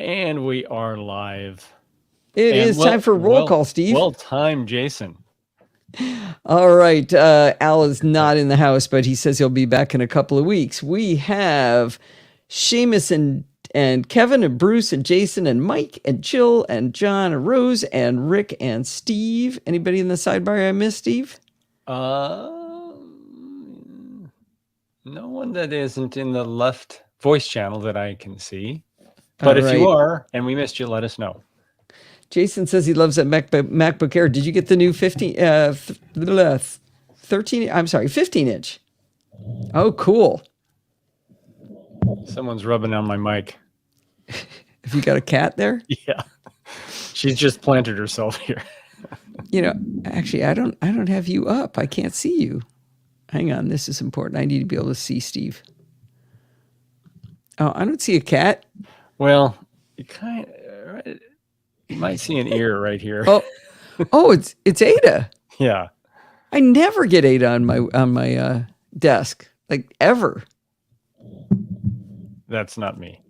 And we are live. It is time for roll call, Steve. Well timed, Jason. All right. Al is not in the house, but he says he'll be back in a couple of weeks. We have Seamus and Kevin and Bruce and Jason and Mike and Jill and John and Rose and Rick and Steve. Anybody in the sidebar I missed, Steve? No one that isn't in the left voice channel that I can see. But if you are, and we missed you, let us know. Jason says he loves that MacBook Air. Did you get the new 15 inch? Oh, cool. Someone's rubbing on my mic. Have you got a cat there? Yeah. She's just planted herself here. Actually, I don't have you up. I can't see you. Hang on, this is important. I need to be able to see Steve. Oh, I don't see a cat. Well, you might see an ear right here. It's Ada. Yeah. I never get Ada on my desk, like ever. That's not me.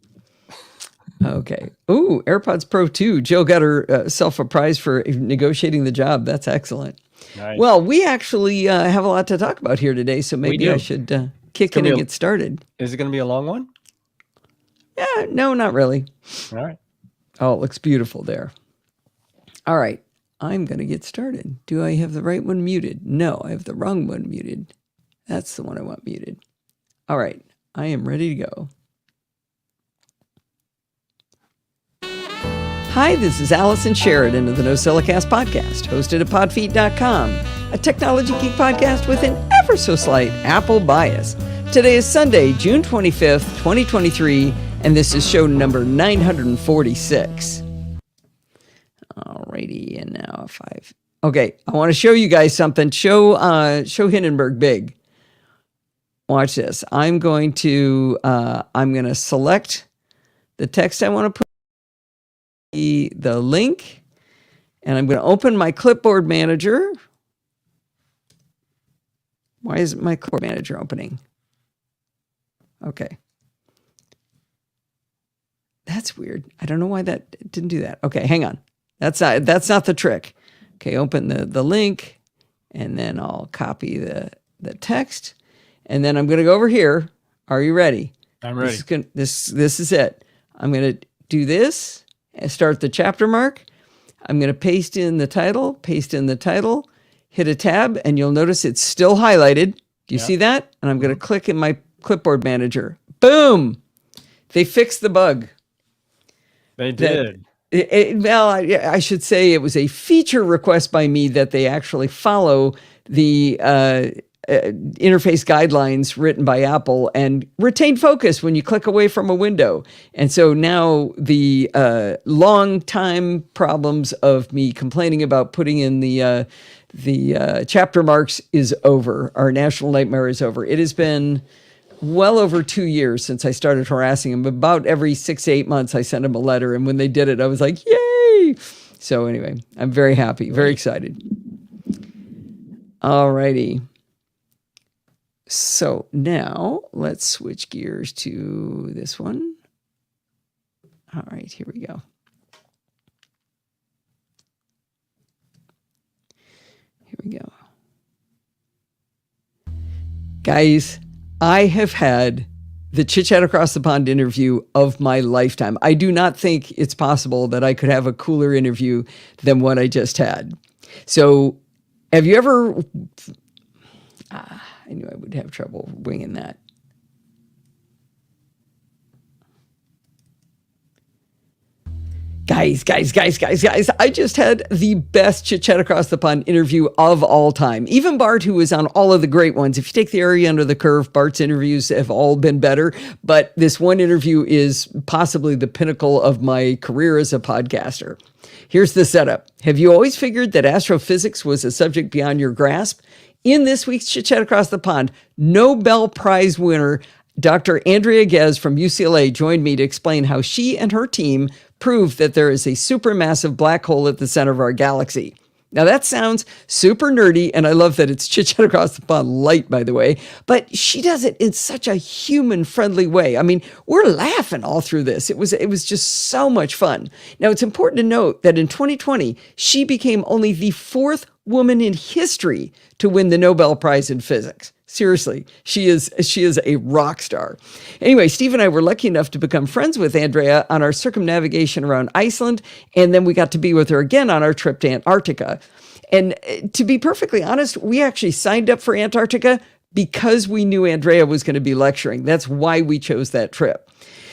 Okay. Ooh, AirPods Pro 2. Jill got herself a prize for negotiating the job. That's excellent. Nice. Well, we actually have a lot to talk about here today, so maybe I should kick in and get started. Is it going to be a long one? Yeah, no, not really. All right. Oh, it looks beautiful there. All right. I'm going to get started. Do I have the right one muted? No, I have the wrong one muted. That's the one I want muted. All right. I am ready to go. Hi, this is Allison Sheridan of the NosillaCast podcast, hosted at podfeet.com, a technology geek podcast with an ever so slight Apple bias. Today is Sunday, June 25th, 2023, and this is show number 946. Alrighty, and now Okay, I want to show you guys something. Show Hindenburg big. Watch this. I'm going to select the text I want to put. The link, and I'm going to open my clipboard manager. Why isn't my clipboard manager opening? Okay. That's weird. I don't know why that didn't do that. Okay, hang on. That's not the trick. Okay, open the link, and then I'll copy the text, and then I'm going to go over here. Are you ready? I'm ready. This is it. I'm going to do this. Start the chapter mark. I'm going to paste in the title, hit a tab, and you'll notice it's still highlighted. Do you see that? And I'm going to click in my clipboard manager. Boom! They fixed the bug. They did. I should say it was a feature request by me that they actually follow the interface guidelines written by Apple and retain focus when you click away from a window. And so now the long time problems of me complaining about putting in the chapter marks is over. Our national nightmare is over. It has been well over 2 years since I started harassing them. About every 6 to 8 months, I sent them a letter. And when they did it, I was like, yay! So anyway, I'm very happy, very excited. All righty. So now let's switch gears to this one. All right, here we go. Here we go. Guys, I have had the Chit Chat Across the Pond interview of my lifetime. I do not think it's possible that I could have a cooler interview than what I just had. So have you ever... I knew I would have trouble winging that. Guys, I just had the best Chit Chat Across the Pond interview of all time. Even Bart, who was on all of the great ones. If you take the area under the curve, Bart's interviews have all been better. But this one interview is possibly the pinnacle of my career as a podcaster. Here's the setup. Have you always figured that astrophysics was a subject beyond your grasp? In this week's Chit Chat Across the Pond, Nobel Prize winner Dr. Andrea Ghez from UCLA joined me to explain how she and her team proved that there is a supermassive black hole at the center of our galaxy. Now that sounds super nerdy, and I love that it's Chit Chat Across the Pond light, by the way, but she does it in such a human-friendly way. I mean, we're laughing all through this. It was just so much fun. Now, it's important to note that in 2020, she became only the fourth woman in history to win the Nobel Prize in Physics. Seriously, she is a rock star. Anyway, Steve and I were lucky enough to become friends with Andrea on our circumnavigation around Iceland, and then we got to be with her again on our trip to Antarctica. And to be perfectly honest, we actually signed up for Antarctica because we knew Andrea was going to be lecturing. That's why we chose that trip.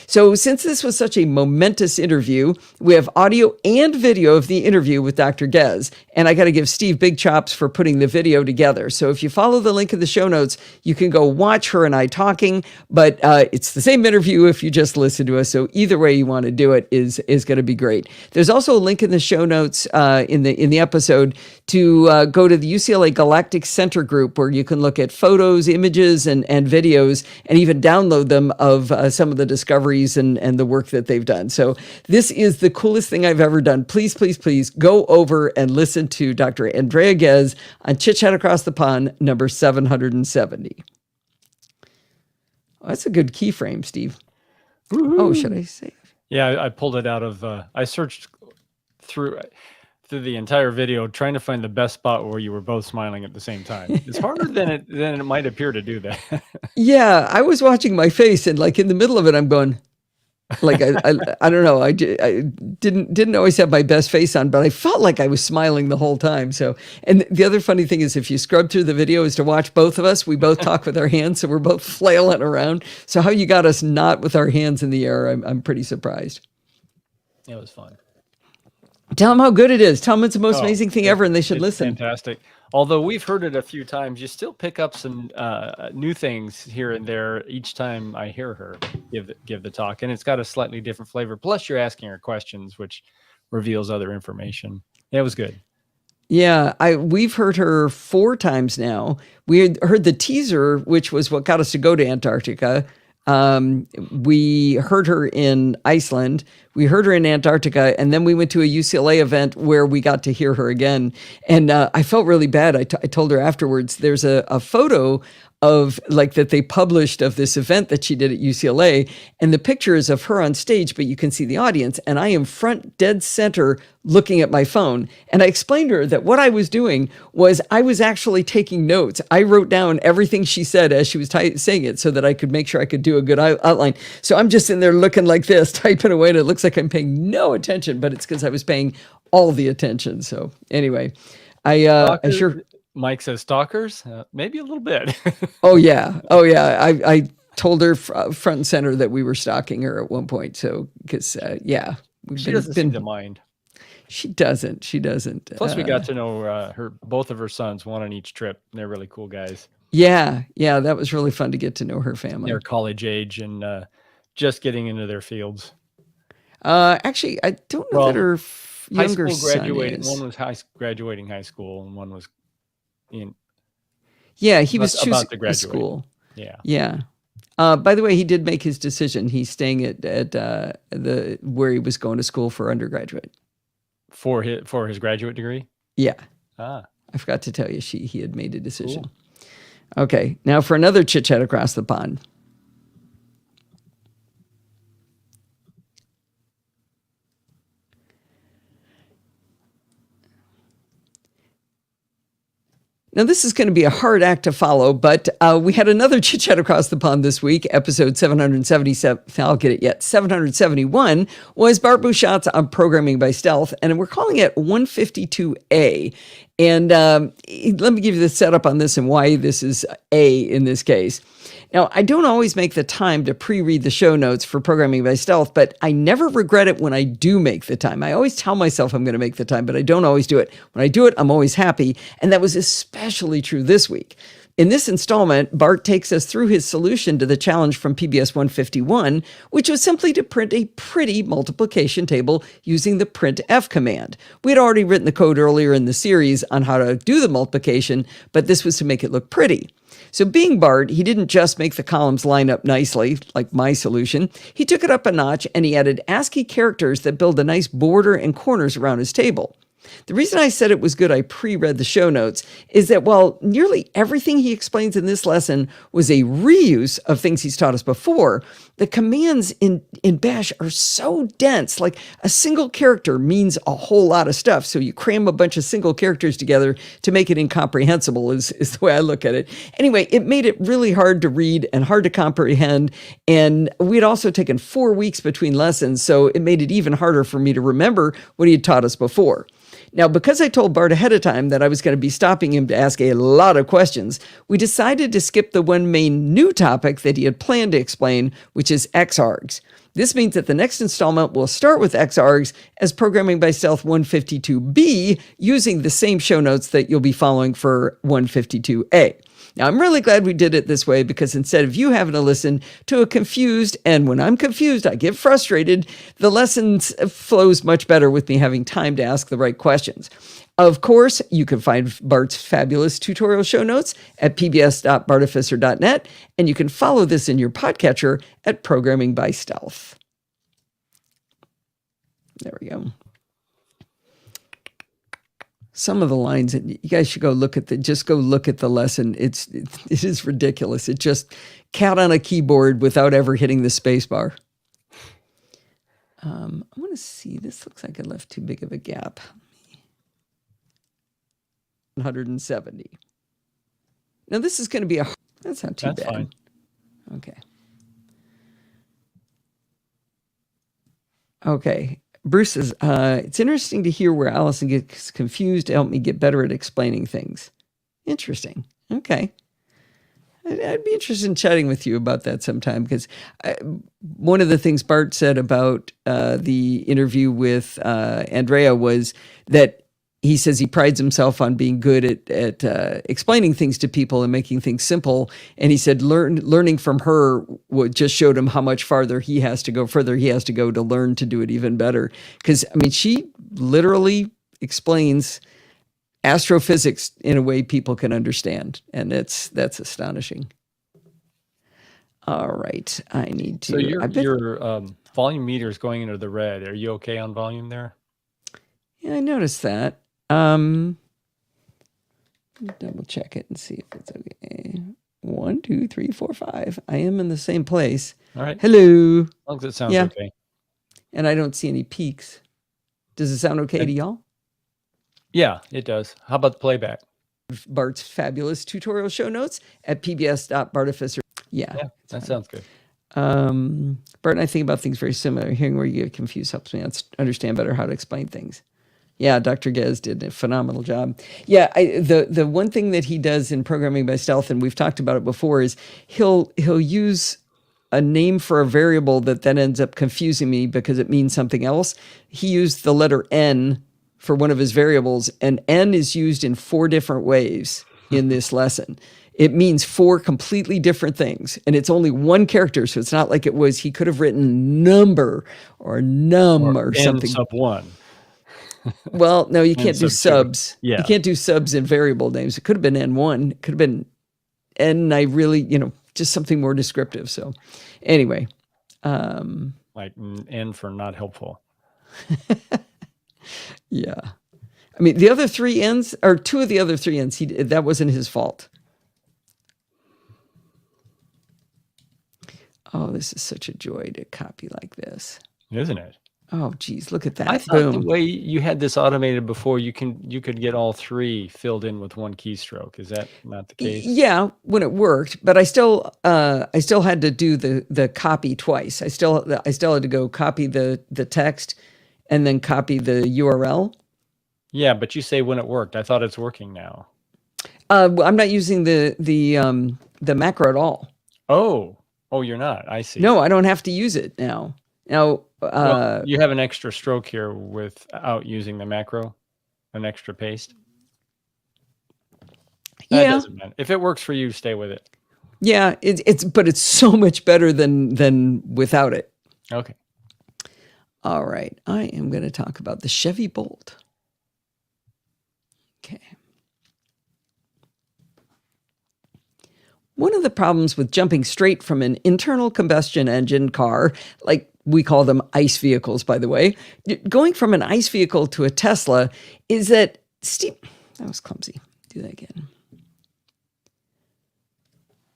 So since this was such a momentous interview, we have audio and video of the interview with Dr. Gez. And I got to give Steve big chops for putting the video together. So if you follow the link in the show notes, you can go watch her and I talking. But it's the same interview if you just listen to us. So either way you want to do it is going to be great. There's also a link in the show notes in the episode to go to the UCLA Galactic Center group where you can look at photos, images, and videos, and even download them of some of the discoveries and the work that they've done. So this is the coolest thing I've ever done. Please, please, please go over and listen to Dr. Andrea Ghez on Chit Chat Across the Pond, number 770. Oh, that's a good keyframe, Steve. Woo-hoo. Oh, should I say? Yeah, I pulled it out of, I searched through the entire video trying to find the best spot where you were both smiling at the same time. It's harder than it might appear to do that. Yeah, I was watching my face, and like in the middle of it, I'm going, like I don't know, I didn't always have my best face on, but I felt like I was smiling the whole time. So, and the other funny thing is, if you scrub through the video, is to watch both of us. We both talk with our hands, so we're both flailing around. So how you got us not with our hands in the air, I'm pretty surprised. It was fun. Tell them how good it is. Tell them it's the most amazing thing ever, and they should listen. Fantastic. Although we've heard it a few times, you still pick up some new things here and there each time I hear her give the talk, and it's got a slightly different flavor. Plus, you're asking her questions, which reveals other information. It was good. Yeah, we've heard her 4 times now. We had heard the teaser, which was what got us to go to Antarctica. We heard her in Iceland, we heard her in Antarctica, and then we went to a UCLA event where we got to hear her again. And I felt really bad. I told her afterwards, there's a photo of like that they published of this event that she did at UCLA, and the picture is of her on stage, but you can see the audience, and I am front dead center looking at my phone. And I explained to her that what I was doing was I was actually taking notes. I wrote down everything she said as she was saying it so that I could make sure I could do a good outline. So I'm just in there looking like this, typing away, and it looks like I'm paying no attention, but it's because I was paying all the attention. So anyway, I sure... Mike says stalkers, maybe a little bit. Oh yeah. I told her front and center that we were stalking her at one point. So because she doesn't seem to mind. She doesn't. Plus, we got to know both of her sons, one on each trip. They're really cool guys. Yeah, that was really fun to get to know her family. They're college age and just getting into their fields. Actually, I don't know that her younger son is. One was graduating high school, and one was he was choosing school. Yeah. By the way, he did make his decision. He's staying at the where he was going to school for undergraduate. For his graduate degree? Yeah. I forgot to tell you he had made a decision. Cool. Okay, now for another chit chat across the pond. Now, this is going to be a hard act to follow, but we had another Chit Chat Across the Pond this week, episode 777. I'll get it yet. 771 was Bart Bouchat's on Programming by Stealth, and we're calling it 152A. And let me give you the setup on this and why this is A in this case. Now, I don't always make the time to pre-read the show notes for Programming by Stealth, but I never regret it when I do make the time. I always tell myself I'm going to make the time, but I don't always do it. When I do it, I'm always happy, and that was especially true this week. In this installment, Bart takes us through his solution to the challenge from PBS 151, which was simply to print a pretty multiplication table using the printf command. We had already written the code earlier in the series on how to do the multiplication, but this was to make it look pretty. So being Bart, he didn't just make the columns line up nicely, like my solution. He took it up a notch and he added ASCII characters that build a nice border and corners around his table. The reason I said it was good, I pre-read the show notes, is that while nearly everything he explains in this lesson was a reuse of things he's taught us before, the commands in Bash are so dense. Like a single character means a whole lot of stuff. So you cram a bunch of single characters together to make it incomprehensible is the way I look at it. Anyway, it made it really hard to read and hard to comprehend. And we had also taken 4 weeks between lessons, so it made it even harder for me to remember what he had taught us before. Now, because I told Bart ahead of time that I was going to be stopping him to ask a lot of questions, we decided to skip the one main new topic that he had planned to explain, which is XArgs. This means that the next installment will start with XArgs as Programming by Stealth 152B, using the same show notes that you'll be following for 152A. Now, I'm really glad we did it this way because instead of you having to listen to a confused, and when I'm confused, I get frustrated, the lessons flows much better with me having time to ask the right questions. Of course, you can find Bart's fabulous tutorial show notes at pbs.bartificer.net, and you can follow this in your podcatcher at Programming by Stealth. There we go. Some of the lines, you guys should go look at the lesson. It is ridiculous. It just cat on a keyboard without ever hitting the space bar. I want to see, this looks like I left too big of a gap. 170. Now this is going to be that's not too bad. Fine. Okay. Okay. Bruce says, it's interesting to hear where Allison gets confused to help me get better at explaining things. Interesting. Okay. I'd be interested in chatting with you about that sometime, because one of the things Bart said about the interview with Andrea was that he says he prides himself on being good at explaining things to people and making things simple. And he said learning from her just showed him how much further he has to go to learn to do it even better. Because, I mean, she literally explains astrophysics in a way people can understand. And that's astonishing. All right. I need to... So your volume meter is going into the red. Are you okay on volume there? Yeah, I noticed that. Double check it and see if it's okay. 1, 2, 3, 4, 5. I am in the same place. All right. Hello. As long as it sounds okay. And I don't see any peaks. Does it sound okay to y'all? Yeah, it does. How about the playback? Bart's fabulous tutorial show notes at pbs.bartificer. Yeah, that sounds good. Bart and I think about things very similar. Hearing where you get confused helps me understand better how to explain things. Yeah, Dr. Gez did a phenomenal job. Yeah, the one thing that he does in Programming by Stealth, and we've talked about it before, is he'll use a name for a variable that then ends up confusing me because it means something else. He used the letter N for one of his variables, and N is used in 4 different ways in this lesson. It means 4 completely different things, and it's only one character, so it's not like it was, he could have written number or num or something. N sub 1. Well, no, you can't do subs. Yeah. You can't do subs in variable names. It could have been N1. It could have been N, I really, just something more descriptive. So anyway. Like N for not helpful. Yeah. I mean, the other 3 N's, or 2 of the other 3 N's, that wasn't his fault. Oh, this is such a joy to copy like this. Isn't it? Oh, geez, look at that. I thought the way you had this automated before, you could get all 3 filled in with one keystroke. Is that not the case? Yeah, when it worked, but I still had to do the copy twice. I still had to go copy the text and then copy the URL. Yeah, but you say when it worked. I thought it's working now. I'm not using the macro at all. Oh, you're not. I see. No, I don't have to use it now. Now, well, you have an extra stroke here without using the macro, an extra paste. That doesn't matter. If it works for you, stay with it. Yeah, but it's so much better than without it. Okay. All right, I am going to talk about the Chevy Bolt. Okay. One of the problems with jumping straight from an internal combustion engine car, like we call them ICE vehicles, by the way, going from an ICE vehicle to a Tesla is that that was clumsy. Do that again.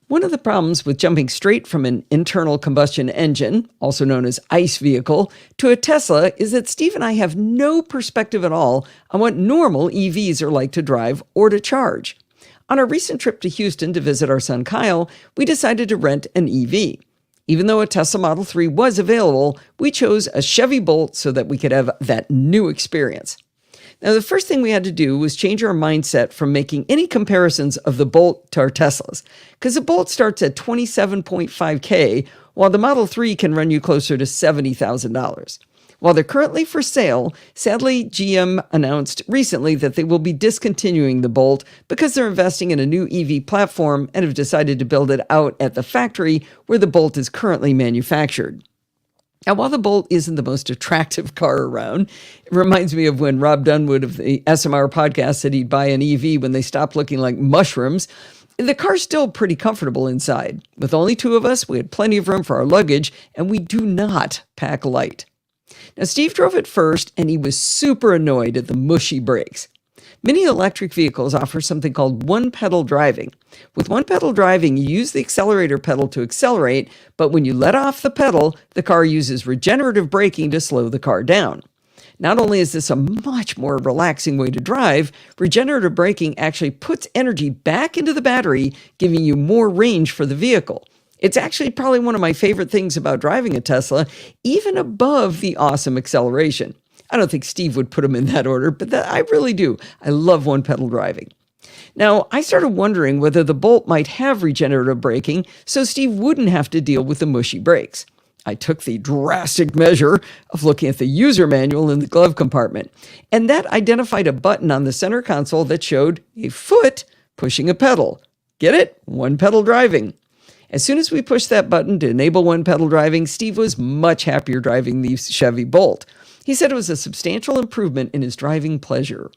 One of the problems with jumping straight from an internal combustion engine, also known as ICE vehicle, to a Tesla is that Steve and I have no perspective at all on what normal EVs are like to drive or to charge. On our recent trip to Houston to visit our son Kyle, we decided to rent an EV. Even though a Tesla Model 3 was available, we chose a Chevy Bolt so that we could have that new experience. Now, the first thing we had to do was change our mindset from making any comparisons of the Bolt to our Teslas, because the Bolt starts at $27.5K, while the Model 3 can run you closer to $70,000. While they're currently for sale, sadly, GM announced recently that they will be discontinuing the Bolt because they're investing in a new EV platform and have decided to build it out at the factory where the Bolt is currently manufactured. Now, while the Bolt isn't the most attractive car around, it reminds me of when Rob Dunwood of the SMR podcast said he'd buy an EV when they stopped looking like mushrooms. The car's still pretty comfortable inside. With only two of us, we had plenty of room for our luggage, and we do not pack light. Now, Steve drove it first, and he was super annoyed at the mushy brakes. Many electric vehicles offer something called one-pedal driving. With one-pedal driving, you use the accelerator pedal to accelerate, but when you let off the pedal, the car uses regenerative braking to slow the car down. Not only is this a much more relaxing way to drive, regenerative braking actually puts energy back into the battery, giving you more range for the vehicle. It's actually probably one of my favorite things about driving a Tesla, even above the awesome acceleration. I don't think Steve would put them in that order, but I really do. I love one-pedal driving. Now, I started wondering whether the Bolt might have regenerative braking so Steve wouldn't have to deal with the mushy brakes. I took the drastic measure of looking at the user manual in the glove compartment, and that identified a button on the center console that showed a foot pushing a pedal. Get it? One-pedal driving. As soon as we pushed that button to enable one-pedal driving, Steve was much happier driving the Chevy Bolt. He said it was a substantial improvement in his driving pleasure.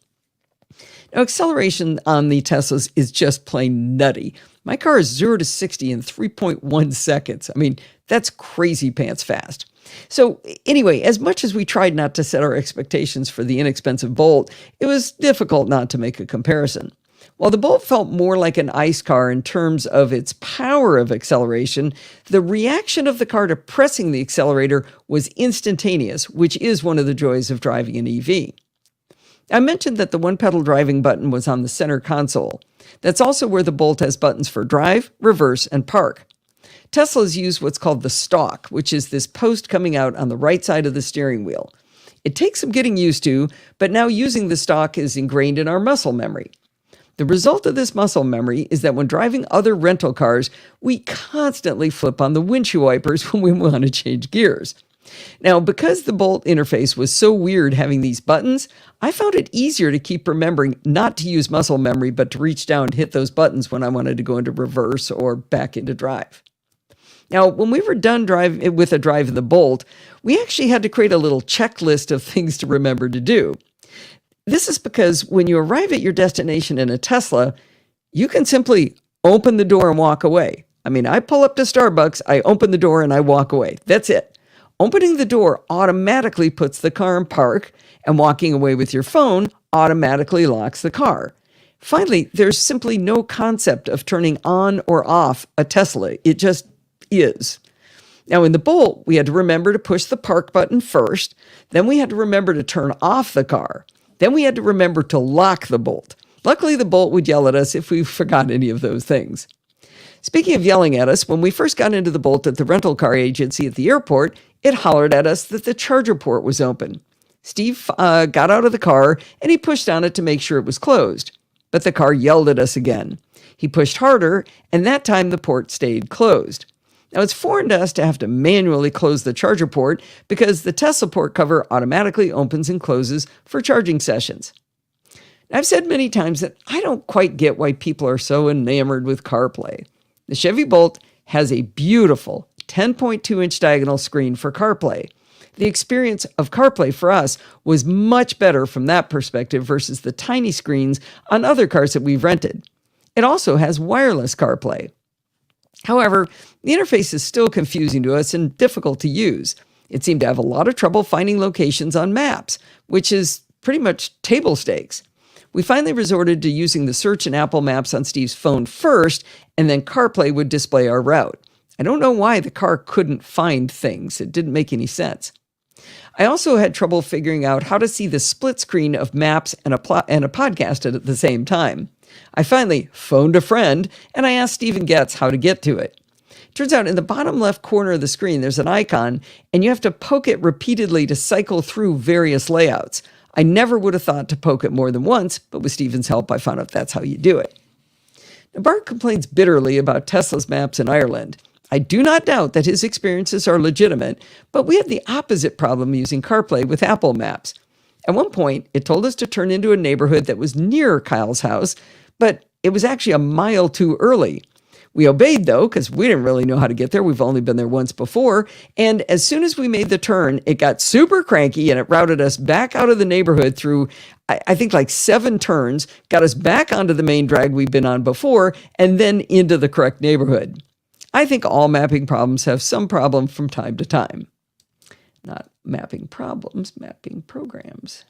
Now, acceleration on the Teslas is just plain nutty. My car is 0 to 60 in 3.1 seconds. I mean, that's crazy pants fast. So anyway, as much as we tried not to set our expectations for the inexpensive Bolt, it was difficult not to make a comparison. While the Bolt felt more like an ICE car in terms of its power of acceleration, the reaction of the car to pressing the accelerator was instantaneous, which is one of the joys of driving an EV. I mentioned that the one-pedal driving button was on the center console. That's also where the Bolt has buttons for drive, reverse, and park. Teslas use what's called the stalk, which is this post coming out on the right side of the steering wheel. It takes some getting used to, but now using the stalk is ingrained in our muscle memory. The result of this muscle memory is that when driving other rental cars, we constantly flip on the windshield wipers when we want to change gears. Now, because the Bolt interface was so weird having these buttons, I found it easier to keep remembering not to use muscle memory, but to reach down and hit those buttons when I wanted to go into reverse or back into drive. Now, when we were done with a drive in the Bolt, we actually had to create a little checklist of things to remember to do. This is because when you arrive at your destination in a Tesla, you can simply open the door and walk away. I mean, I pull up to Starbucks, I open the door and I walk away. That's it. Opening the door automatically puts the car in park, and walking away with your phone automatically locks the car. Finally, there's simply no concept of turning on or off a Tesla. It just is. Now, in the Bolt, we had to remember to push the park button first. Then we had to remember to turn off the car. Then we had to remember to lock the Bolt. Luckily, the Bolt would yell at us if we forgot any of those things. Speaking of yelling at us, when we first got into the Bolt at the rental car agency at the airport, it hollered at us that the charger port was open. Steve got out of the car and he pushed on it to make sure it was closed. But the car yelled at us again. He pushed harder, and that time the port stayed closed. Now, it's foreign to us to have to manually close the charger port because the Tesla port cover automatically opens and closes for charging sessions. I've said many times that I don't quite get why people are so enamored with CarPlay. The Chevy Bolt has a beautiful 10.2-inch diagonal screen for CarPlay. The experience of CarPlay for us was much better from that perspective versus the tiny screens on other cars that we've rented. It also has wireless CarPlay. However, the interface is still confusing to us and difficult to use. It seemed to have a lot of trouble finding locations on maps, which is pretty much table stakes. We finally resorted to using the search in Apple Maps on Steve's phone first, and then CarPlay would display our route. I don't know why the car couldn't find things. It didn't make any sense. I also had trouble figuring out how to see the split screen of maps and a podcast at the same time. I finally phoned a friend, and I asked Stephen Getz how to get to it. Turns out in the bottom left corner of the screen, there's an icon, and you have to poke it repeatedly to cycle through various layouts. I never would have thought to poke it more than once, but with Stephen's help, I found out that's how you do it. Now, Bart complains bitterly about Tesla's maps in Ireland. I do not doubt that his experiences are legitimate, but we had the opposite problem using CarPlay with Apple Maps. At one point, it told us to turn into a neighborhood that was near Kyle's house, but it was actually a mile too early. We obeyed, though, because we didn't really know how to get there. We've only been there once before. And as soon as we made the turn, it got super cranky and it routed us back out of the neighborhood through, I think, like 7 turns, got us back onto the main drag we've been on before, and then into the correct neighborhood. I think all mapping problems have some problem from time to time. Not mapping problems, mapping programs.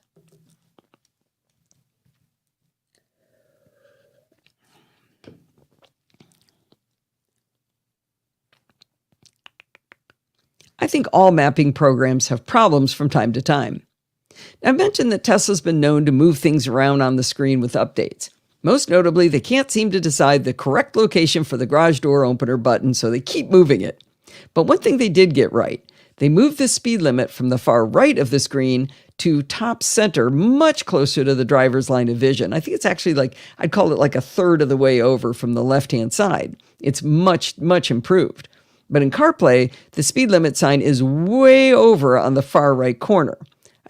I think all mapping programs have problems from time to time. I've mentioned that Tesla's been known to move things around on the screen with updates. Most notably, they can't seem to decide the correct location for the garage door opener button, so they keep moving it. But one thing they did get right, they moved the speed limit from the far right of the screen to top center, much closer to the driver's line of vision. I think it's actually I'd call it like a third of the way over from the left-hand side. It's much, much improved. But in CarPlay, the speed limit sign is way over on the far right corner.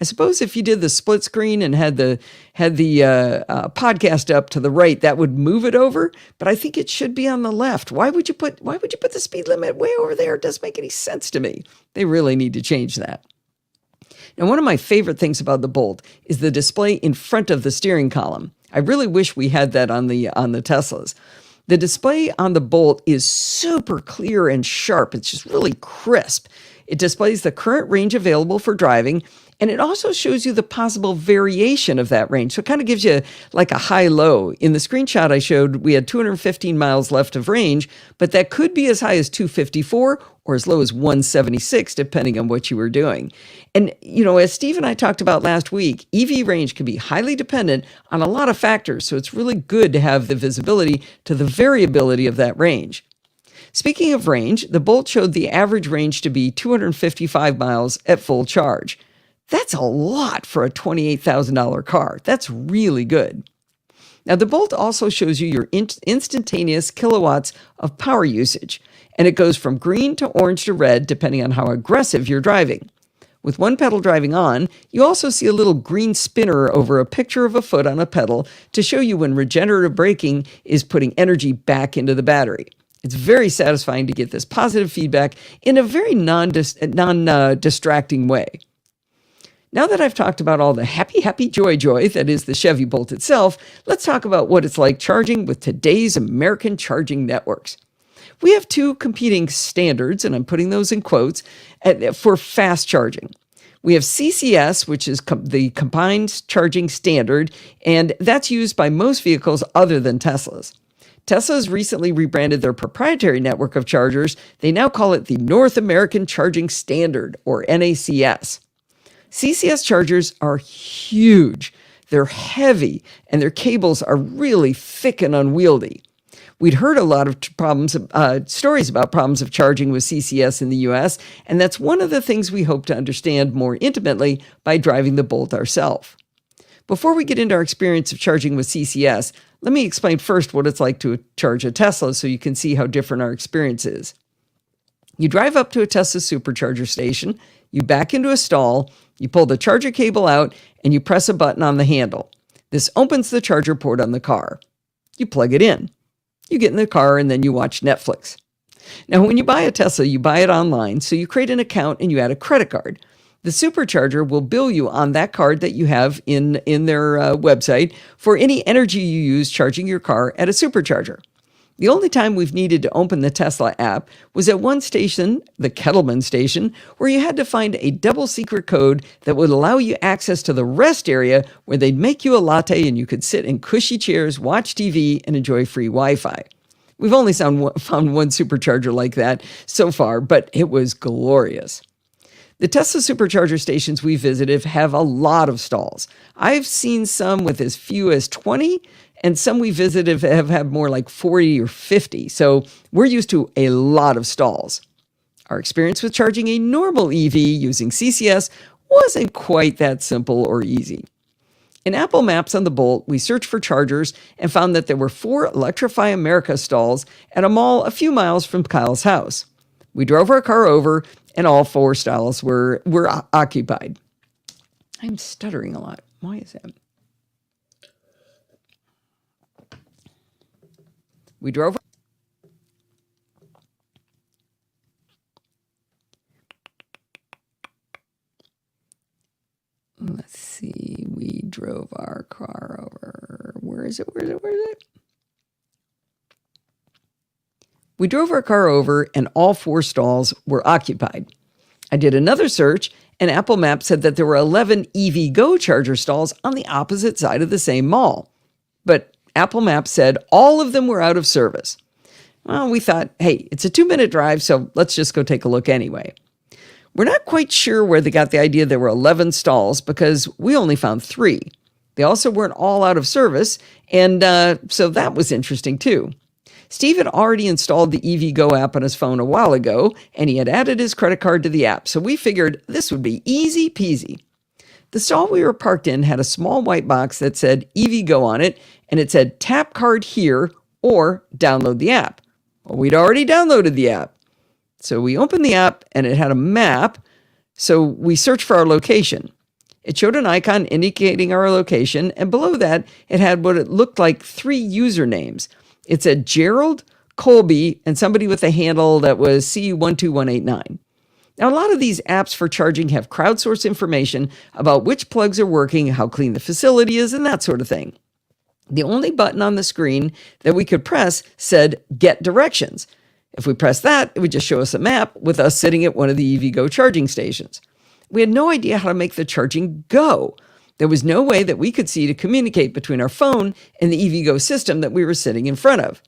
I suppose if you did the split screen and had the podcast up to the right, that would move it over. But I think it should be on the left. Why would you put the speed limit way over there? It doesn't make any sense to me. They really need to change that. Now, one of my favorite things about the Bolt is the display in front of the steering column. I really wish we had that on the Teslas. The display on the Bolt is super clear and sharp. It's just really crisp. It displays the current range available for driving, and it also shows you the possible variation of that range. So it kind of gives you like a high-low. In the screenshot I showed, we had 215 miles left of range, but that could be as high as 254 or as low as 176, depending on what you were doing. And, as Steve and I talked about last week, EV range can be highly dependent on a lot of factors, so it's really good to have the visibility to the variability of that range. Speaking of range, the Bolt showed the average range to be 255 miles at full charge. That's a lot for a $28,000 car. That's really good. Now, the Bolt also shows you your instantaneous kilowatts of power usage, and it goes from green to orange to red depending on how aggressive you're driving. With one pedal driving on, you also see a little green spinner over a picture of a foot on a pedal to show you when regenerative braking is putting energy back into the battery. It's very satisfying to get this positive feedback in a very non-distracting way. Now that I've talked about all the happy joy that is the Chevy Bolt itself, let's talk about what it's like charging with today's American charging networks. We have 2 competing standards, and I'm putting those in quotes, for fast charging. We have CCS, which is the combined charging standard, and that's used by most vehicles other than Tesla's. Tesla's recently rebranded their proprietary network of chargers. They now call it the North American Charging Standard, or NACS. CCS chargers are huge. They're heavy, and their cables are really thick and unwieldy. We'd heard a lot of stories about problems of charging with CCS in the US, and that's one of the things we hope to understand more intimately by driving the Bolt ourselves. Before we get into our experience of charging with CCS, let me explain first what it's like to charge a Tesla so you can see how different our experience is. You drive up to a Tesla supercharger station, you back into a stall, you pull the charger cable out, and you press a button on the handle. This opens the charger port on the car. You plug it in. You get in the car, and then you watch Netflix. Now, when you buy a Tesla, you buy it online, so you create an account and you add a credit card. The supercharger will bill you on that card that you have in their website for any energy you use charging your car at a supercharger. The only time we've needed to open the Tesla app was at one station, the Kettleman station, where you had to find a double secret code that would allow you access to the rest area where they'd make you a latte and you could sit in cushy chairs, watch TV, and enjoy free Wi-Fi. We've only found one supercharger like that so far, but it was glorious. The Tesla supercharger stations we visited have a lot of stalls. I've seen some with as few as 20, and some we visited have had more like 40 or 50. So we're used to a lot of stalls. Our experience with charging a normal EV using CCS wasn't quite that simple or easy. In Apple Maps on the Bolt, we searched for chargers and found that there were 4 Electrify America stalls at a mall a few miles from Kyle's house. We drove our car over, and all 4 stalls were occupied. I'm stuttering a lot. Why is that? We drove. Let's see. We drove our car over. Where is it? We drove our car over, and all 4 stalls were occupied. I did another search, and Apple Maps said that there were 11 EVgo charger stalls on the opposite side of the same mall. But Apple Maps said all of them were out of service. Well, we thought, hey, it's a 2-minute drive, so let's just go take a look anyway. We're not quite sure where they got the idea there were 11 stalls because we only found 3. They also weren't all out of service, and so that was interesting too. Steve had already installed the EVgo app on his phone a while ago, and he had added his credit card to the app, so we figured this would be easy peasy. The stall we were parked in had a small white box that said EVgo on it, and it said tap card here or download the app. Well, we'd already downloaded the app. So we opened the app, and it had a map, so we searched for our location. It showed an icon indicating our location, and below that, it had what it looked like 3 usernames. It said Gerald, Colby, and somebody with a handle that was C12189. Now, a lot of these apps for charging have crowdsourced information about which plugs are working, how clean the facility is, and that sort of thing. The only button on the screen that we could press said Get Directions. If we pressed that, it would just show us a map with us sitting at one of the EVgo charging stations. We had no idea how to make the charging go. There was no way that we could see to communicate between our phone and the EVgo system that we were sitting in front of.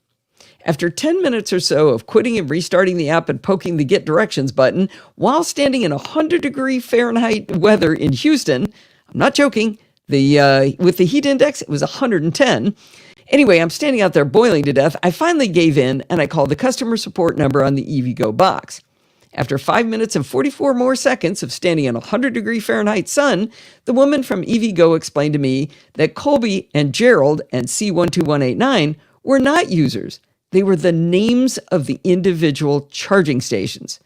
After 10 minutes or so of quitting and restarting the app and poking the Get Directions button while standing in 100-degree Fahrenheit weather in Houston, I'm not joking, with the heat index, it was 110. Anyway, I'm standing out there boiling to death. I finally gave in, and I called the customer support number on the EVgo box. After 5 minutes and 44 more seconds of standing in 100-degree Fahrenheit sun, the woman from EVgo explained to me that Colby and Gerald and C12189 were not users. They were the names of the individual charging stations.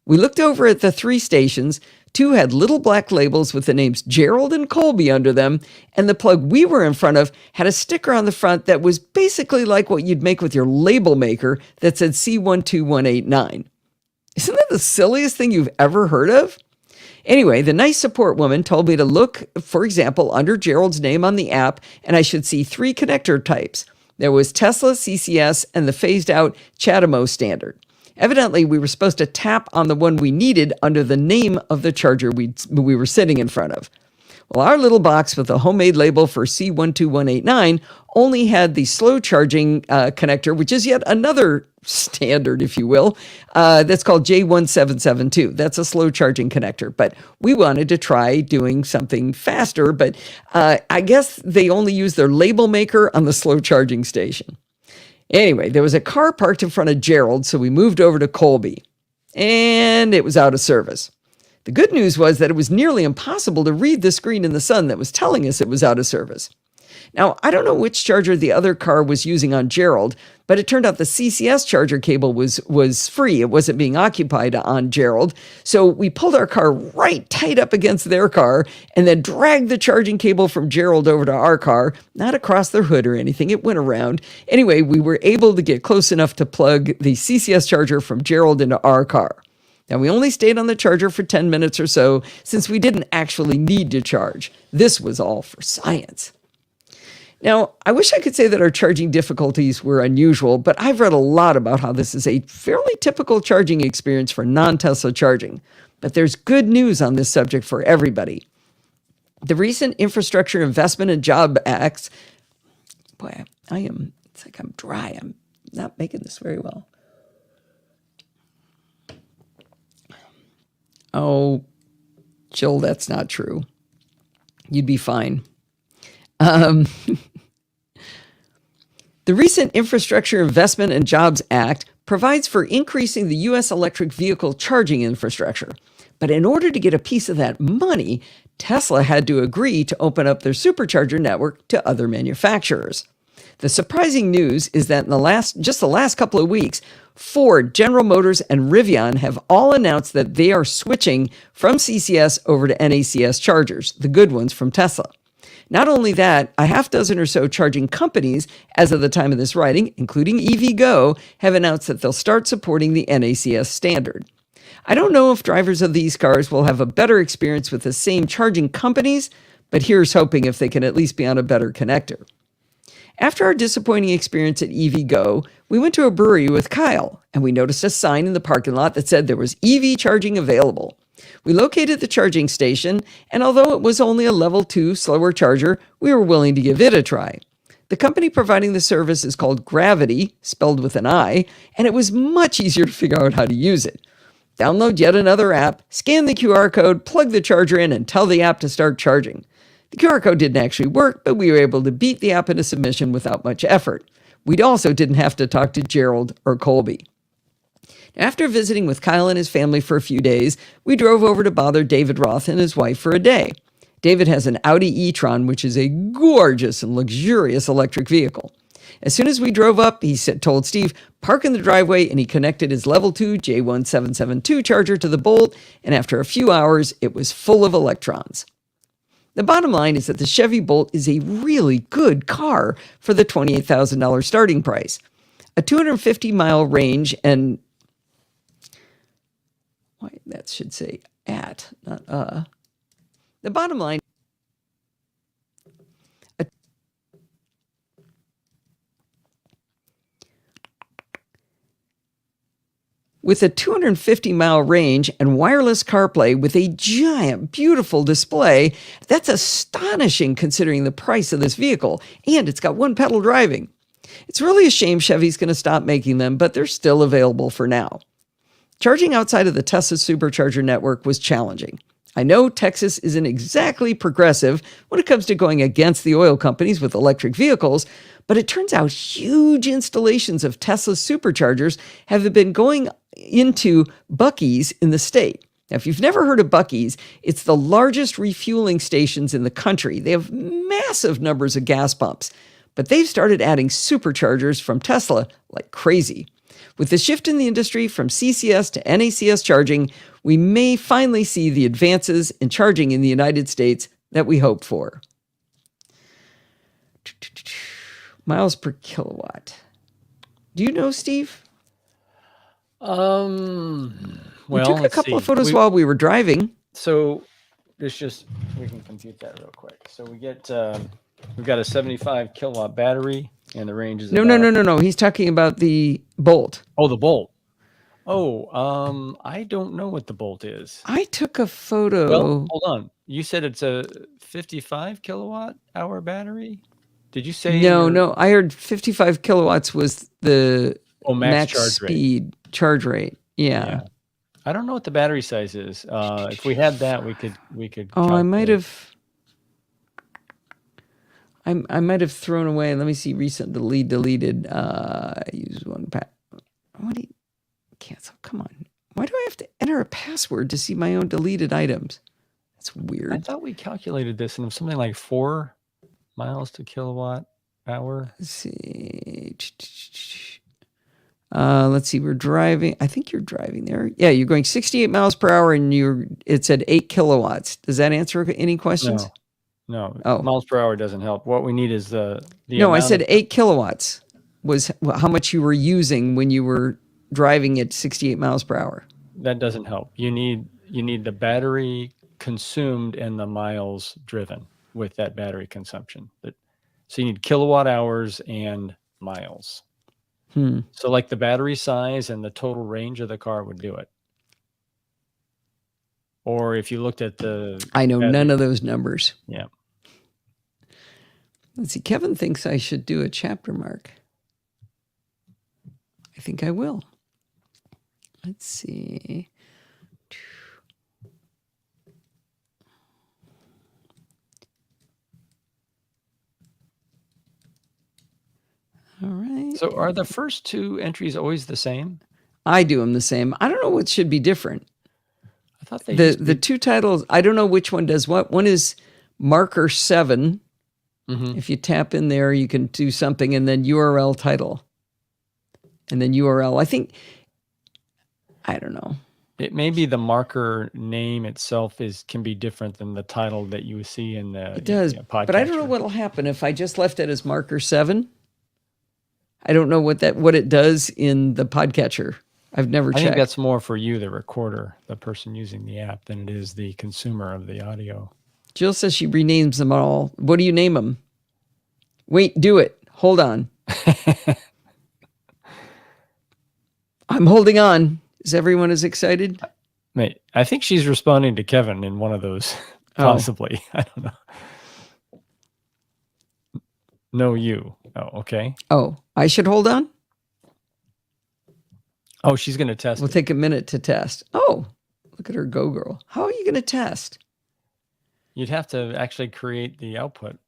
We looked over at the 3 stations. 2 had little black labels with the names Gerald and Colby under them, and the plug we were in front of had a sticker on the front that was basically like what you'd make with your label maker that said C12189. Isn't that the silliest thing you've ever heard of? Anyway, the nice support woman told me to look, for example, under Gerald's name on the app, and I should see 3 connector types. There was Tesla, CCS, and the phased-out CHAdeMO standard. Evidently, we were supposed to tap on the one we needed under the name of the charger we were sitting in front of. Well, our little box with a homemade label for C12189 only had the slow charging connector, which is yet another standard, if you will, that's called J1772. That's a slow charging connector, but we wanted to try doing something faster, but I guess they only use their label maker on the slow charging station. Anyway, there was a car parked in front of Gerald, so we moved over to Colby, and it was out of service. The good news was that it was nearly impossible to read the screen in the sun that was telling us it was out of service. Now, I don't know which charger the other car was using on Gerald, but it turned out the CCS charger cable was free. It wasn't being occupied on Gerald. So we pulled our car right tight up against their car and then dragged the charging cable from Gerald over to our car, not across their hood or anything. It went around. Anyway, we were able to get close enough to plug the CCS charger from Gerald into our car. Now, we only stayed on the charger for 10 minutes or so since we didn't actually need to charge. This was all for science. Now, I wish I could say that our charging difficulties were unusual, but I've read a lot about how this is a fairly typical charging experience for non-Tesla charging. But there's good news on this subject for everybody. The recent Infrastructure Investment and Job Acts, boy, it's like I'm dry. I'm not making this very well. Oh, Jill, that's not true. You'd be fine. The recent Infrastructure Investment and Jobs Act provides for increasing the U.S. electric vehicle charging infrastructure. But in order to get a piece of that money, Tesla had to agree to open up their supercharger network to other manufacturers. The surprising news is that in the last couple of weeks, Ford, General Motors, and Rivian have all announced that they are switching from CCS over to NACS chargers, the good ones from Tesla. Not only that, a half dozen or so charging companies, as of the time of this writing, including EVgo, have announced that they'll start supporting the NACS standard. I don't know if drivers of these cars will have a better experience with the same charging companies, but here's hoping if they can at least be on a better connector. After our disappointing experience at EVgo, we went to a brewery with Kyle, and we noticed a sign in the parking lot that said there was EV charging available. We located the charging station, and although it was only a level 2 slower charger, we were willing to give it a try. The company providing the service is called Gravity, spelled with an I, and it was much easier to figure out how to use it. Download yet another app, scan the QR code, plug the charger in, and tell the app to start charging. The QR code didn't actually work, but we were able to beat the app into submission without much effort. We also didn't have to talk to Gerald or Colby. After visiting with Kyle and his family for a few days, we drove over to bother David Roth and his wife for a day. David has an Audi e-tron, which is a gorgeous and luxurious electric vehicle. As soon as we drove up, he told Steve, park in the driveway, and he connected his level 2 J1772 charger to the Bolt, and after a few hours, it was full of electrons. The bottom line is that the Chevy Bolt is a really good car for the $28,000 starting price. A 250-mile range and... that should say at, not The bottom line... With a 250-mile range and wireless CarPlay with a giant, beautiful display, that's astonishing considering the price of this vehicle, and it's got one-pedal driving. It's really a shame Chevy's going to stop making them, but they're still available for now. Charging outside of the Tesla supercharger network was challenging. I know Texas isn't exactly progressive when it comes to going against the oil companies with electric vehicles, but it turns out huge installations of Tesla superchargers have been going into Buc-ee's in the state. Now, if you've never heard of Buc-ee's, it's the largest refueling stations in the country. They have massive numbers of gas pumps, but they've started adding superchargers from Tesla like crazy. With the shift in the industry from CCS to NACS charging, we may finally see the advances in charging in the United States that we hope for. Miles per kilowatt. Do you know, Steve? Well, we took a couple of photos while we were driving. So we can compute that real quick. So we've got a 75 kilowatt battery, and the range is No. He's talking about the Bolt. Oh, the Bolt. Oh, I don't know what the Bolt is. I took a photo. Well, hold on. You said it's a 55 kilowatt hour battery? Did you say? No. I heard 55 kilowatts was the max charge speed charge rate. Yeah. I don't know what the battery size is. If we had that, we could. Oh, I might have. I might have thrown away. Let me see. Recent deleted. Use one What do you cancel? Come on. Why do I have to enter a password to see my own deleted items? That's weird. I thought we calculated this and it was something like 4 miles to kilowatt hour. Let's see. Let's see. We're driving. I think you're driving there. Yeah, you're going 68 miles per hour, and it said 8 kilowatts. Does that answer any questions? No. Oh. Miles per hour doesn't help. What we need is the No, I said 8 kilowatts was how much you were using when you were driving at 68 miles per hour. That doesn't help. You need the battery consumed and the miles driven with that battery consumption. So you need kilowatt hours and miles. So like the battery size and the total range of the car would do it. Or if you looked at the... I know none of those numbers. Yeah. Let's see. Kevin thinks I should do a chapter mark. I think I will. Let's see. All right. So are the first two entries always the same? I do them the same. I don't know what should be different. I thought they the two titles, I don't know which one does what. One is marker 7. Mm-hmm. If you tap in there, you can do something, and then URL title. And then URL. I don't know. It may be the marker name itself can be different than the title that you see in the podcast. But I don't know what'll happen if I just left it as marker 7. I don't know what it does in the podcatcher. I've never checked. I think that's more for you, the recorder, the person using the app, than it is the consumer of the audio. Jill says she renames them all. What do you name them? Wait, do it. Hold on. I'm holding on. Is everyone as excited? Mate, I think she's responding to Kevin in one of those, possibly. I don't know. No, you. Oh, okay. Oh, I should hold on? Oh, she's going to test. We'll take a minute to test. Oh, look at her go, girl. How are you going to test? You'd have to actually create the output.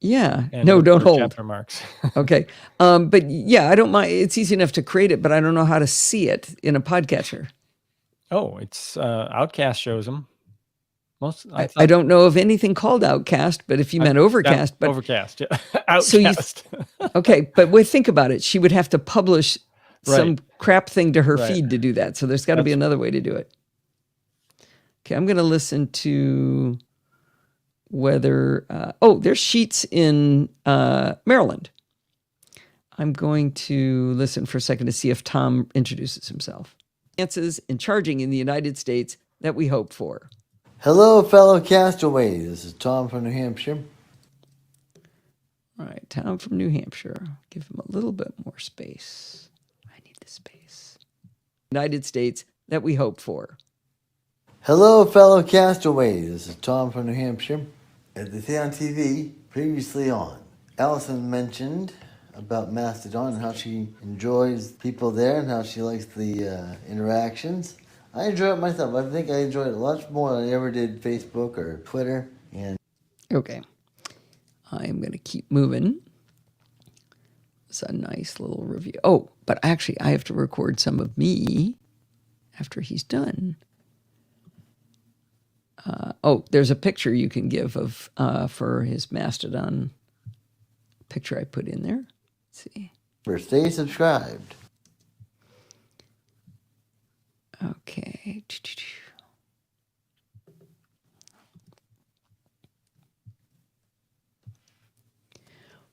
Yeah. No, don't hold. Chapter marks. Okay. But yeah, I don't mind. It's easy enough to create it, but I don't know how to see it in a podcatcher. Oh, it's Outcast shows them. I don't know of anything called Outcast, but if you meant Overcast. But Overcast, yeah. Outcast. Okay, but think about it. She would have to publish some crap thing to her feed to do that. So there's got to be another way to do it. Okay, I'm going to listen to whether... there's Sheets in Maryland. I'm going to listen for a second to see if Tom introduces himself. Advances in charging in the United States that we hope for. Hello, fellow castaways. This is Tom from New Hampshire. All right, Tom from New Hampshire. Give him a little bit more space. I need the space. United States that we hope for. Hello, fellow castaways. This is Tom from New Hampshire. At the Day on TV, previously on, Allison mentioned about Mastodon and how she enjoys people there and how she likes the interactions. I enjoy it myself. I think I enjoy it much more than I ever did Facebook or Twitter. Okay. I'm going to keep moving. It's a nice little review. Oh, but actually, I have to record some of me after he's done. There's a picture you can give of for his Mastodon picture I put in there. Let's see. Stay subscribed. Okay.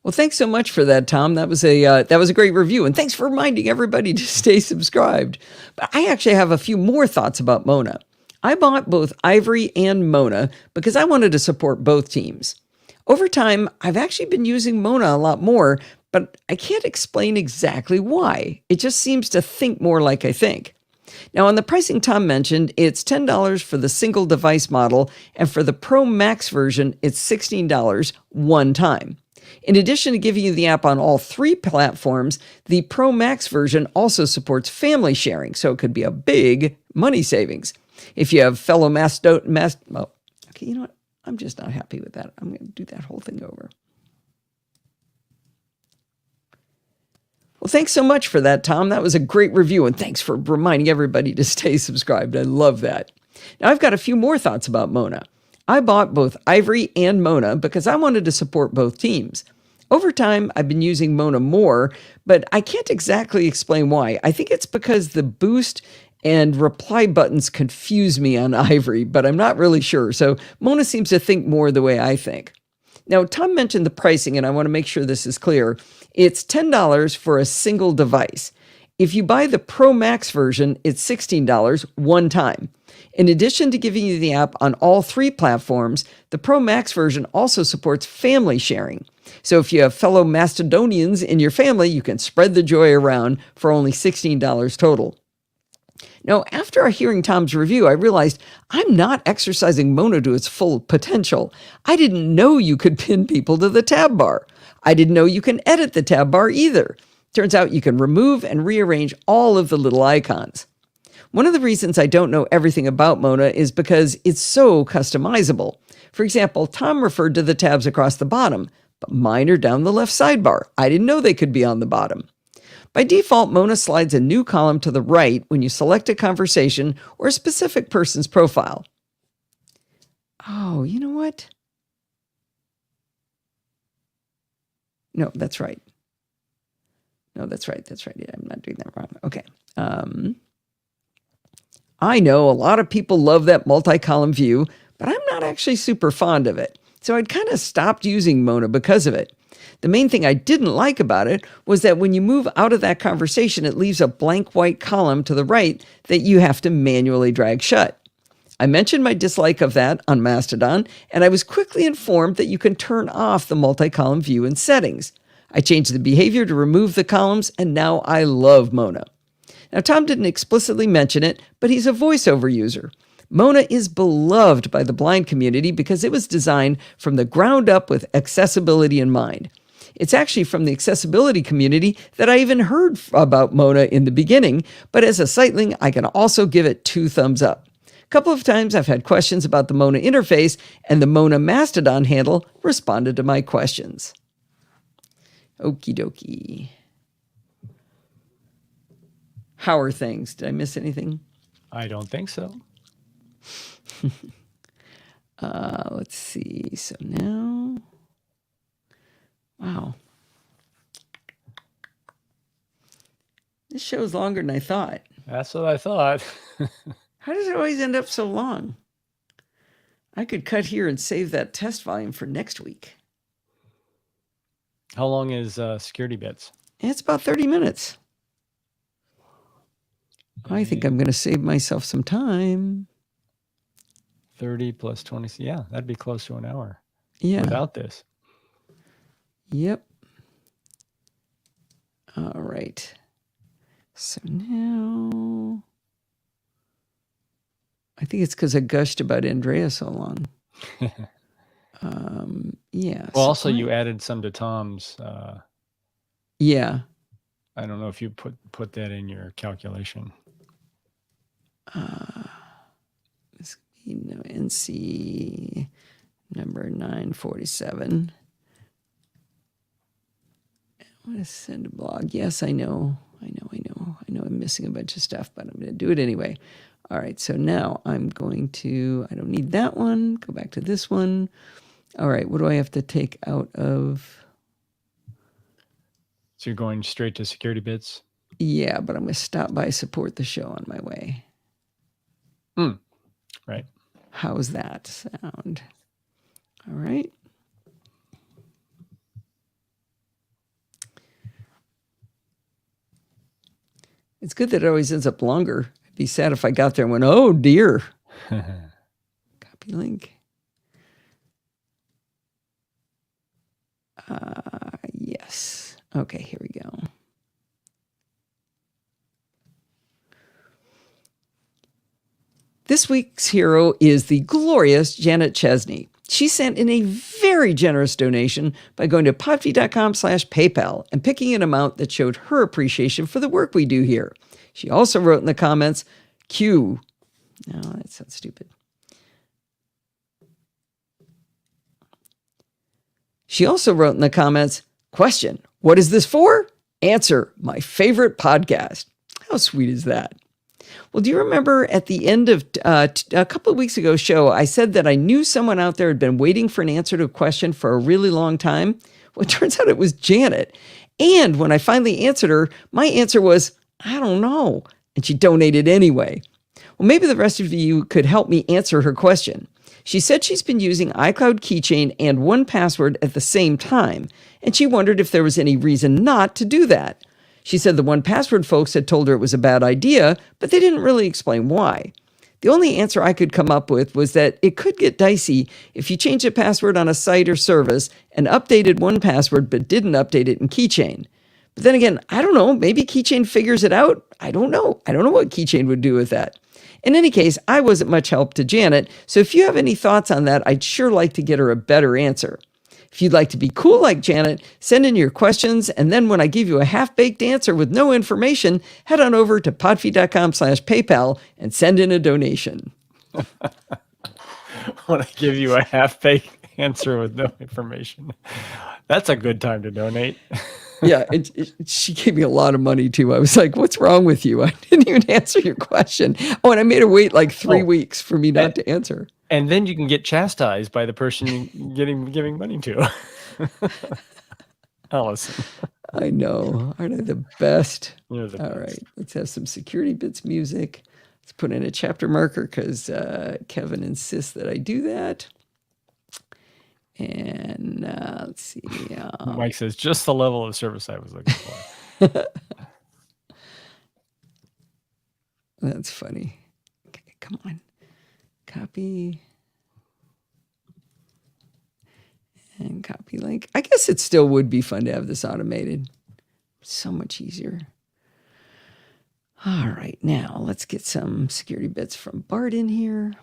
Well, thanks so much for that, Tom. That was a great review, and thanks for reminding everybody to stay subscribed. But I actually have a few more thoughts about Mona. I bought both Ivory and Mona because I wanted to support both teams. Over time, I've actually been using Mona a lot more, but I can't explain exactly why. It just seems to think more like I think. Now, on the pricing Tom mentioned, it's $10 for the single device model, and for the Pro Max version, it's $16 one time. In addition to giving you the app on all 3 platforms, the Pro Max version also supports family sharing, so it could be a big money savings. If you have fellow okay, you know what? I'm just not happy with that. I'm going to do that whole thing over. Well, thanks so much for that, Tom. That was a great review, and thanks for reminding everybody to stay subscribed. I love that. Now, I've got a few more thoughts about Mona. I bought both Ivory and Mona because I wanted to support both teams. Over time, I've been using Mona more, but I can't exactly explain why. I think it's because the boost and reply buttons confuse me on Ivory, but I'm not really sure. So Mona seems to think more the way I think. Now, Tom mentioned the pricing, and I want to make sure this is clear. It's $10 for a single device. If you buy the Pro Max version, it's $16 one time. In addition to giving you the app on all 3 platforms, the Pro Max version also supports family sharing. So if you have fellow Mastodonians in your family, you can spread the joy around for only $16 total. Now, after hearing Tom's review, I realized I'm not exercising Mona to its full potential. I didn't know you could pin people to the tab bar. I didn't know you can edit the tab bar either. Turns out you can remove and rearrange all of the little icons. One of the reasons I don't know everything about Mona is because it's so customizable. For example, Tom referred to the tabs across the bottom, but mine are down the left sidebar. I didn't know they could be on the bottom. By default, Mona slides a new column to the right when you select a conversation or a specific person's profile. Oh, you know what? No, that's right. No, that's right. Yeah, I'm not doing that wrong. Okay. I know a lot of people love that multi-column view, but I'm not actually super fond of it. So I'd kind of stopped using Mona because of it. The main thing I didn't like about it was that when you move out of that conversation, it leaves a blank white column to the right that you have to manually drag shut. I mentioned my dislike of that on Mastodon, and I was quickly informed that you can turn off the multi-column view in settings. I changed the behavior to remove the columns, and now I love Mona. Now, Tom didn't explicitly mention it, but he's a voiceover user. Mona is beloved by the blind community because it was designed from the ground up with accessibility in mind. It's actually from the accessibility community that I even heard about Mona in the beginning, but as a sightling, I can also give it 2 thumbs up. A couple of times I've had questions about the Mona interface, and the Mona Mastodon handle responded to my questions. Okie dokie. How are things? Did I miss anything? I don't think so. Let's see. So now, wow. This show's longer than I thought. That's what I thought. How does it always end up so long? I could cut here and save that test volume for next week. How long is Security Bits? It's about 30 minutes. I think I'm going to save myself some time. 30 plus 20. Yeah, that'd be close to an hour. Yeah. Without this. Yep. All right. So now, I think it's because I gushed about Andrea so long. Yeah. Well, also you added some to Tom's. Yeah. I don't know if you put that in your calculation. NC number 947. I want to send a blog. Yes, I know. I'm missing a bunch of stuff, but I'm going to do it anyway. All right, so now I'm going to, I don't need that one. Go back to this one. All right, what do I have to take out of? So you're going straight to Security Bits? Yeah, but I'm going to stop by support the show on my way. Right. How's that sound? All right. It's good that it always ends up longer. I'd be sad if I got there and went, oh dear. Copy link. Yes. Okay, here we go. This week's hero is the glorious Janet Chesney. She sent in a very generous donation by going to podfeed.com/PayPal and picking an amount that showed her appreciation for the work we do here. She also wrote in the comments, Q. No, that sounds stupid. She also wrote in the comments, question, what is this for? Answer, my favorite podcast. How sweet is that? Well, do you remember at the end of a couple of weeks ago show, I said that I knew someone out there had been waiting for an answer to a question for a really long time? Well, it turns out it was Janet. And when I finally answered her, my answer was, I don't know. And she donated anyway. Well, maybe the rest of you could help me answer her question. She said she's been using iCloud Keychain and 1Password at the same time, and she wondered if there was any reason not to do that. She said the 1Password folks had told her it was a bad idea, but they didn't really explain why. The only answer I could come up with was that it could get dicey if you change a password on a site or service and updated 1Password but didn't update it in Keychain. But then again, I don't know. Maybe Keychain figures it out. I don't know. I don't know what Keychain would do with that. In any case, I wasn't much help to Janet, so if you have any thoughts on that, I'd sure like to get her a better answer. If you'd like to be cool like Janet, send in your questions, and then when I give you a half-baked answer with no information, head on over to podfeed.com/PayPal and send in a donation. When I give you a half-baked answer with no information, that's a good time to donate. Yeah, she gave me a lot of money, too. I was like, what's wrong with you? I didn't even answer your question. Oh, and I made her wait like 3 weeks for me not to answer. And then you can get chastised by the person you're giving money to. Allison. I know. Aren't I the best? You're the best. All right. Let's have some security bits music. Let's put in a chapter marker because Kevin insists that I do that. And let's see. Mike says, just the level of service I was looking for. That's funny. Okay, come on. Copy. And copy link. I guess it still would be fun to have this automated. So much easier. All right, now let's get some security bits from Bart in here.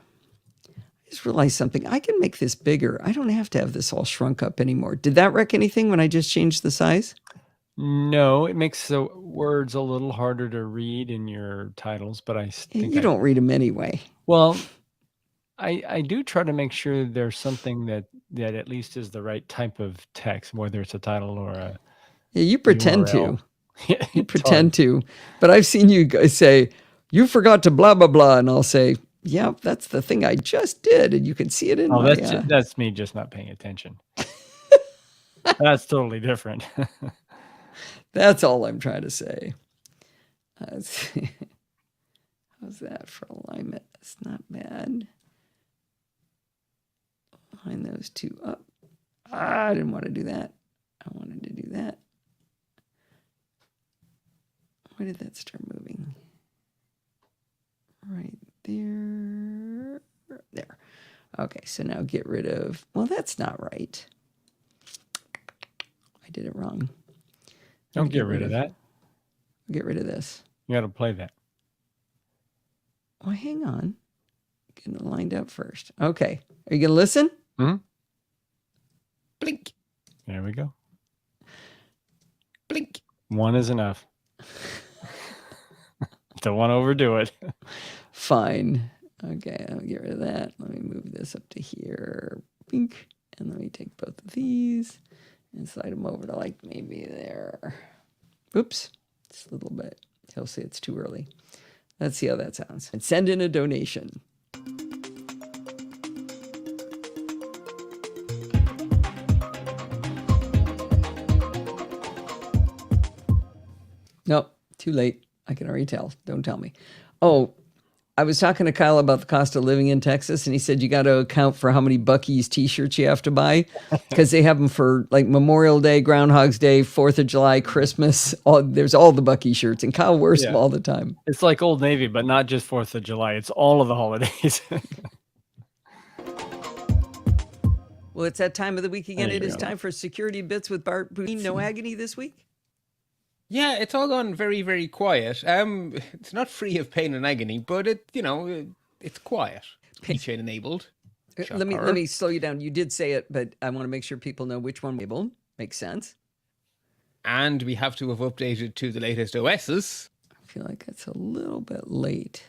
I just realized something. I can make this bigger. I don't have to have this all shrunk up anymore. Did that wreck anything when I just changed the size? No, it makes the words a little harder to read in your titles, but I think you don't read them anyway. Well, I do try to make sure there's something that at least is the right type of text, whether it's a title or a Yeah, you pretend URL. to. You pretend to. But I've seen you guys say, you forgot to blah, blah, blah. And I'll say, yeah, that's the thing I just did. And you can see it in my... that's me just not paying attention. That's totally different. That's all I'm trying to say. Let's see. How's that for alignment? That's not bad. Line those two up. I didn't want to do that. I wanted to do that. Why did that start moving? Right there. There. Okay, so now get rid of... Well, that's not right. I did it wrong. Don't get rid of that. Get rid of this. You got to play that. Well, hang on. Getting it lined up first. Okay. Are you going to listen? Mm-hmm. Blink. There we go. Blink. One is enough. Don't want to overdo it. Fine. Okay, let me get rid of that. Let me move this up to here. Blink. And let me take both of these and slide them over to like maybe there. Oops. Just a little bit. He'll say it's too early. Let's see how that sounds. And send in a donation. Nope, too late. I can already tell. Don't tell me. Oh, I was talking to Kyle about the cost of living in Texas, and he said you got to account for how many Buc-ee's t-shirts you have to buy because they have them for like Memorial Day, Groundhog's Day, 4th of July, Christmas. There's all the Buc-ee shirts, and Kyle wears them all the time. It's like Old Navy, but not just 4th of July. It's all of the holidays. Well, it's that time of the week again. It is time for Security Bits with Bart Boudin. No agony this week? Yeah, it's all gone very, very quiet. It's not free of pain and agony, but it's quiet. Keychain enabled. Let me slow you down. You did say it, but I want to make sure people know which one enabled. Makes sense. And we have to have updated to the latest OSs. I feel like it's a little bit late.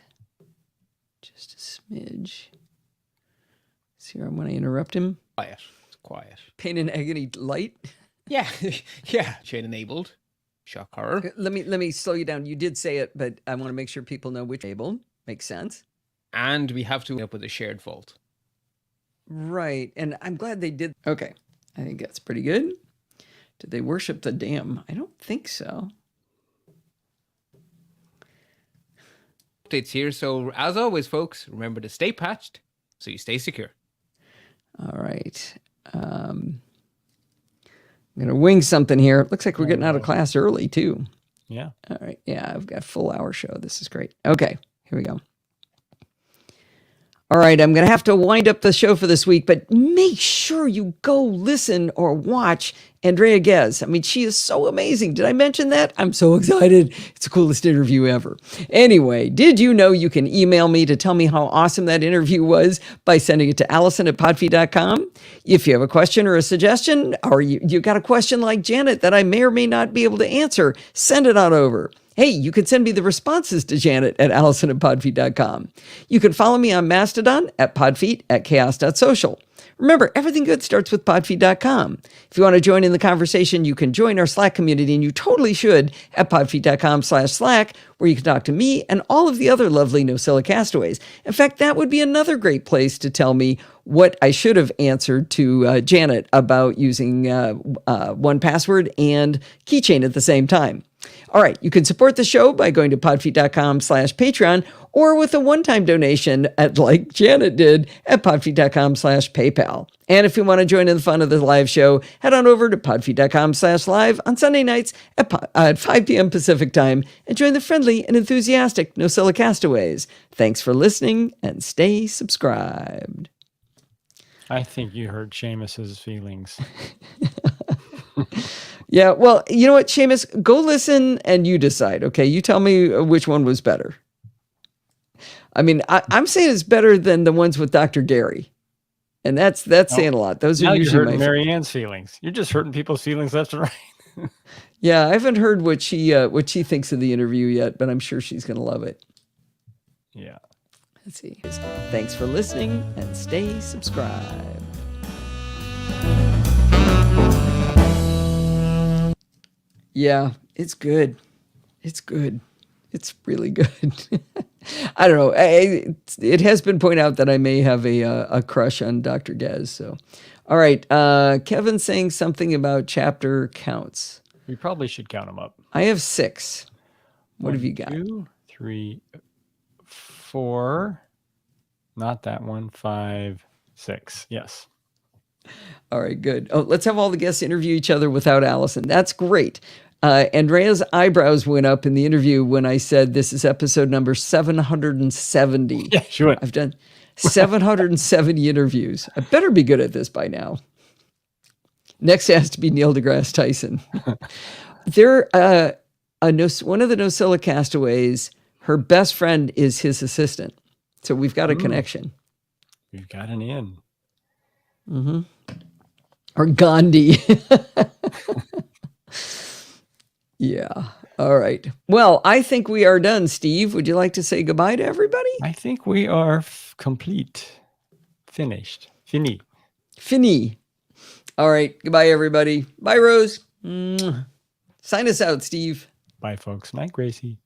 Just a smidge. See, I want to interrupt him. Quiet. It's quiet. Pain and agony light. Yeah, yeah. Chain enabled. Shock horror. Let me slow you down. You did say it, but I want to make sure people know which enabled. Makes sense. And we have to end up with a shared vault. Right. And I'm glad they did. Okay. I think that's pretty good. Did they worship the dam? I don't think so. Updates here. So as always, folks, remember to stay patched so you stay secure. All right. I'm going to wing something here. Looks like we're getting out of class early, too. Yeah. All right. Yeah, I've got a full hour show. This is great. Okay, here we go. All right, I'm going to have to wind up the show for this week, but make sure you go listen or watch Andrea Ghez. I mean, she is so amazing. Did I mention that? I'm so excited. It's the coolest interview ever. Anyway, did you know you can email me to tell me how awesome that interview was by sending it to Allison@podfeed.com? If you have a question or a suggestion, or you got a question like Janet that I may or may not be able to answer, send it on over. Hey, you can send me the responses to Janet at Allison@podfeed.com. You can follow me on Mastodon at Podfeed at chaos.social. Remember, everything good starts with podfeed.com. If you want to join in the conversation, you can join our Slack community, and you totally should, at podfeed.com/Slack, where you can talk to me and all of the other lovely NosillaCast castaways. In fact, that would be another great place to tell me what I should have answered to Janet about using 1Password and Keychain at the same time. All right, you can support the show by going to podfeed.com/Patreon or with a one-time donation like Janet did at podfeed.com/PayPal. And if you want to join in the fun of the live show, head on over to podfeed.com/live on Sunday nights at 5 p.m. Pacific time and join the friendly and enthusiastic Nosilla castaways. Thanks for listening and stay subscribed. I think you hurt Seamus's feelings. Yeah, well, you know what, Seamus? Go listen and you decide, okay? You tell me which one was better. I mean, I'm saying it's better than the ones with Dr. Gary. And that's saying a lot. Those Now are you're usually hurting my Marianne's feelings. You're just hurting people's feelings left and right. Yeah, I haven't heard what she thinks of the interview yet, but I'm sure she's going to love it. Yeah. Let's see. Thanks for listening and stay subscribed. Yeah, it's good. It's good. It's really good. I don't know. It has been pointed out that I may have a crush on Dr. Ghez. So, all right. Kevin's saying something about chapter counts. We probably should count them up. I have 6. What have you got? 2, 3, 4. Not that one. 5, 6. Yes. All right, good. Oh, let's have all the guests interview each other without Allison. That's great. Andrea's eyebrows went up in the interview when I said this is episode number 770. Yeah, she went. I've done 770 interviews. I better be good at this by now. Next has to be Neil deGrasse Tyson. One of the Nosilla castaways, her best friend is his assistant. So we've got a connection. We've got an in. Mm-hmm. Or Gandhi. Yeah. All right. Well, I think we are done. Steve, would you like to say goodbye to everybody? I think we are complete. Finished. Fini. Fini. All right. Goodbye, everybody. Bye, Rose. Sign us out, Steve. Bye, folks. Night, Gracie.